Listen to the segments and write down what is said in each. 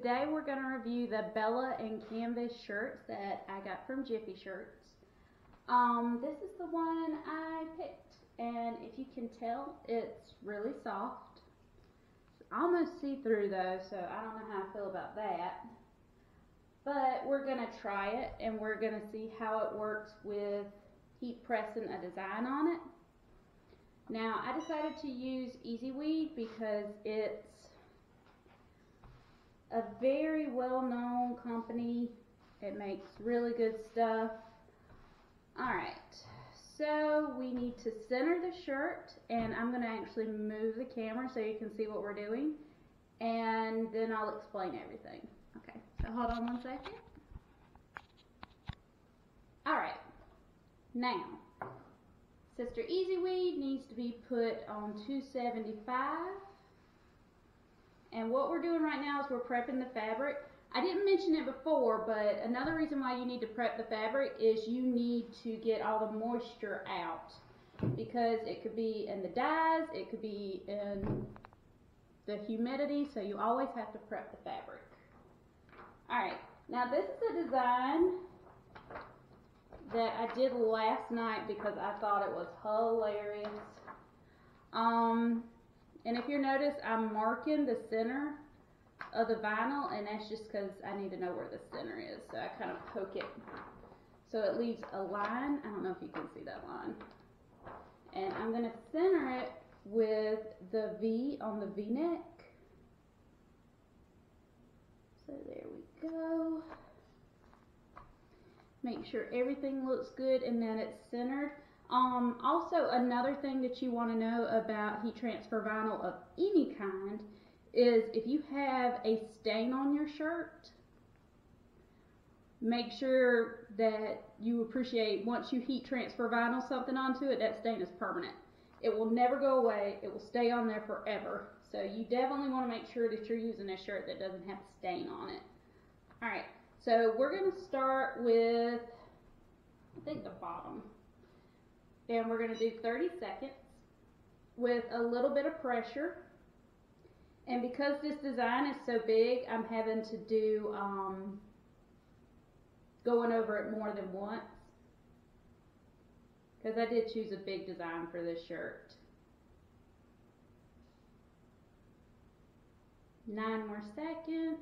today we're going to review the Bella and Canvas shirts that I got from Jiffy Shirts. This is the one I picked, and if you can tell, it's really soft. It's almost see-through though, so I don't know how I feel about that. But we're going to try it, and we're going to see how it works with heat pressing a design on it. Now, I decided to use Easy Weed because it's a very well-known company. It makes really good stuff. Alright, so we need to center the shirt, and I'm going to actually move the camera so you can see what we're doing, and then I'll explain everything. Okay, so hold on one second. Alright, now, Sister Easy Weed needs to be put on 275. And what we're doing right now is we're prepping the fabric. I didn't mention it before, but another reason why you need to prep the fabric is you need to get all the moisture out. Because it could be in the dyes, it could be in the humidity, so you always have to prep the fabric. Alright, now this is a design that I did last night because I thought it was hilarious. And if you notice, I'm marking the center of the vinyl, and that's just because I need to know where the center is. So I kind of poke it so it leaves a line. I don't know if you can see that line. And I'm going to center it with the V on the V-neck. So there we go. Make sure everything looks good and that it's centered. Also, another thing that you want to know about heat transfer vinyl of any kind is if you have a stain on your shirt, make sure that you appreciate once you heat transfer vinyl something onto it, that stain is permanent. It will never go away. It will stay on there forever. So you definitely want to make sure that you're using a shirt that doesn't have a stain on it. Alright, so we're going to start with, I think, the bottom. And we're going to do 30 seconds with a little bit of pressure. And because this design is so big, I'm having to do going over it more than once. Because I did choose a big design for this shirt. 9 more seconds.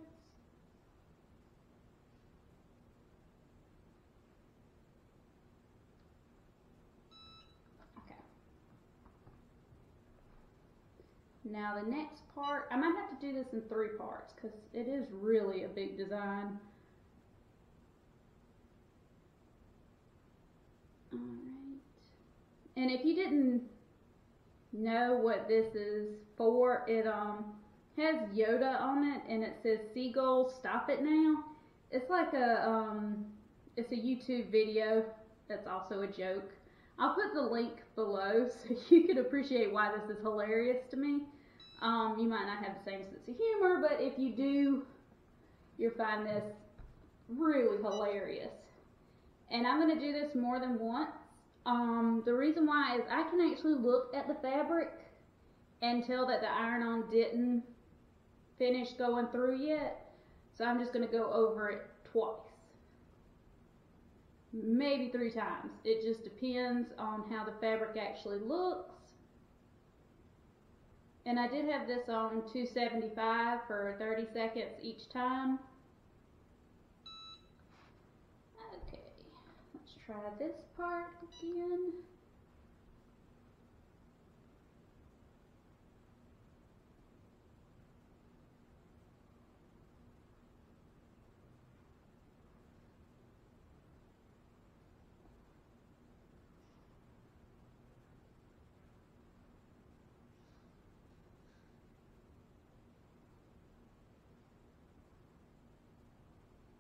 Now the next part, I might have to do this in 3 parts because it is really a big design. Alright. And if you didn't know what this is for, it has Yoda on it, and it says "Seagull, stop it now." It's like it's a YouTube video that's also a joke. I'll put the link below so you can appreciate why this is hilarious to me. You might not have the same sense of humor, but if you do, you'll find this really hilarious. And I'm going to do this more than once. The reason why is I can actually look at the fabric and tell that the iron-on didn't finish going through yet. So I'm just going to go over it twice. Maybe 3 times. It just depends on how the fabric actually looks. And I did have this on 275 for 30 seconds each time. Okay, let's try this part again.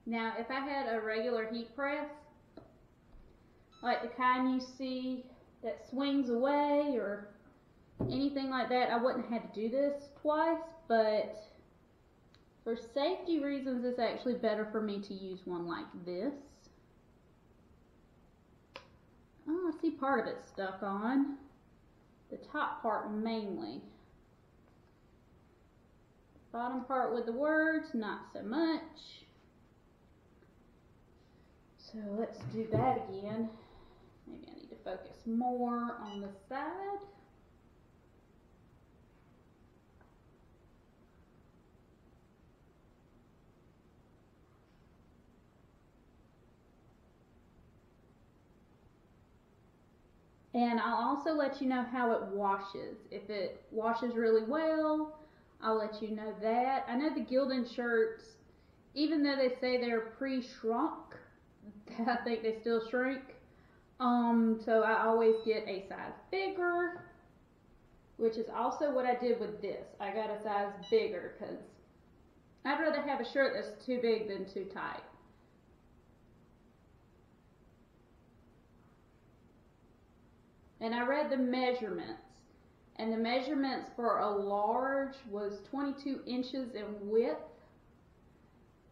Now, if I had a regular heat press, like the kind you see that swings away or anything like that, I wouldn't have had to do this twice, but for safety reasons, it's actually better for me to use one like this. Oh, I see part of it stuck on. The top part mainly. Bottom part with the words, not so much. So let's do that again. Maybe I need to focus more on the side. And I'll also let you know how it washes. If it washes really well, I'll let you know that. I know the Gildan shirts, even though they say they're pre-shrunk, I think they still shrink. So I always get a size bigger, which is also what I did with this. I got a size bigger because I'd rather have a shirt that's too big than too tight. And I read the measurements, and the measurements for a large was 22 inches in width.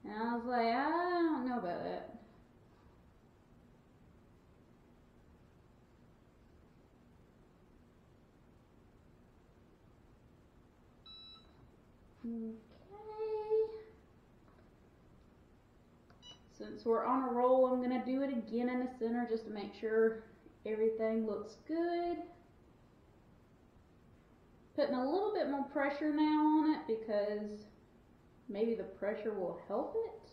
And I was like, I don't know about that. Okay. Since we're on a roll, I'm going to do it again in the center just to make sure everything looks good. Putting a little bit more pressure now on it because maybe the pressure will help it.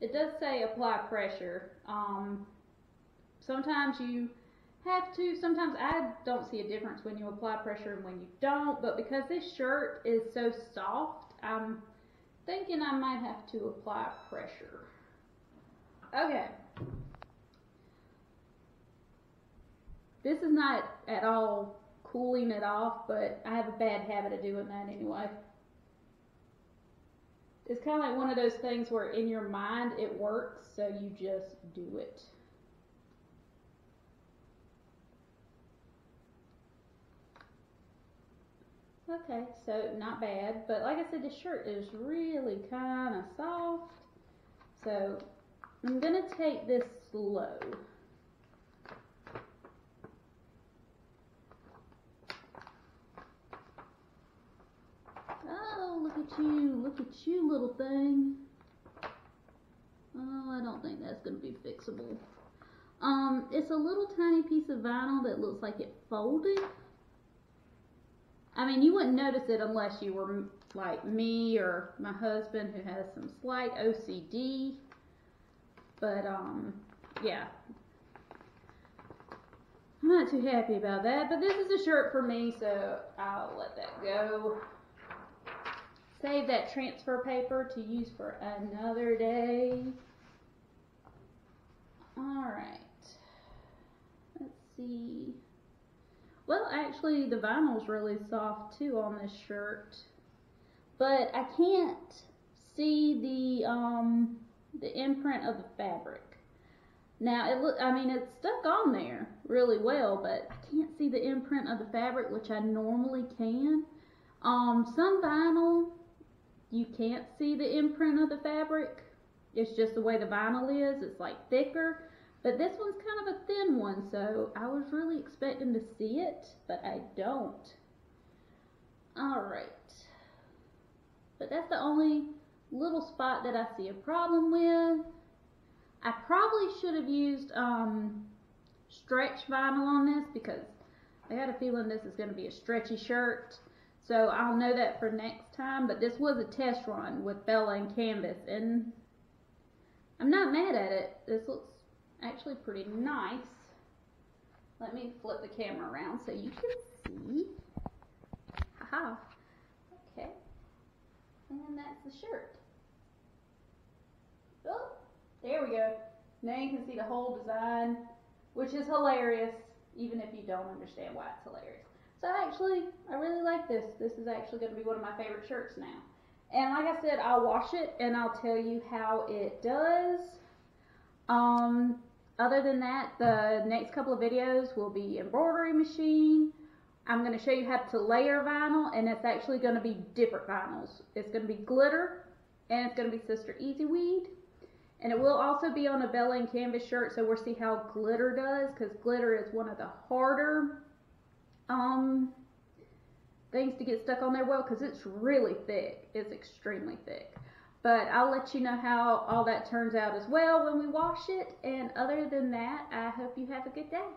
It does say apply pressure. Sometimes you have to, sometimes I don't see a difference when you apply pressure and when you don't, but because this shirt is so soft, I'm thinking I might have to apply pressure. Okay. This is not at all cooling it off, but I have a bad habit of doing that anyway. It's kind of like one of those things where in your mind it works, so you just do it. Okay, so not bad, but like I said, this shirt is really kind of soft, so I'm going to take this slow. Oh, look at you, little thing. Oh, I don't think that's going to be fixable. It's a little tiny piece of vinyl that looks like it folded. I mean, you wouldn't notice it unless you were like me or my husband who has some slight OCD. But, yeah. I'm not too happy about that, but this is a shirt for me, so I'll let that go. Save that transfer paper to use for another day. Alright. Let's see. Well, actually, the vinyl's really soft too on this shirt, but I can't see the imprint of the fabric. Now, it's stuck on there really well, but I can't see the imprint of the fabric, which I normally can. Some vinyl, you can't see the imprint of the fabric. It's just the way the vinyl is. It's like thicker. But this one's kind of a thin one, so I was really expecting to see it, but I don't. Alright. But that's the only little spot that I see a problem with. I probably should have used stretch vinyl on this because I got a feeling this is going to be a stretchy shirt. So I'll know that for next time, but this was a test run with Bella and Canvas, and I'm not mad at it. This looks actually pretty nice. Let me flip the camera around so you can see. Haha. Okay. And that's the shirt. Oh, there we go. Now you can see the whole design, which is hilarious, even if you don't understand why it's hilarious. So actually, I really like this. This is actually going to be one of my favorite shirts now. And like I said, I'll wash it and I'll tell you how it does. Other than that, the next couple of videos will be embroidery machine. I'm going to show you how to layer vinyl, and it's actually going to be different vinyls. It's going to be glitter, and it's going to be Sister Easy Weed. And it will also be on a Bella and Canvas shirt, so we'll see how glitter does, because glitter is one of the harder things to get stuck on there well, because it's really thick. It's extremely thick. But I'll let you know how all that turns out as well when we wash it. And other than that, I hope you have a good day.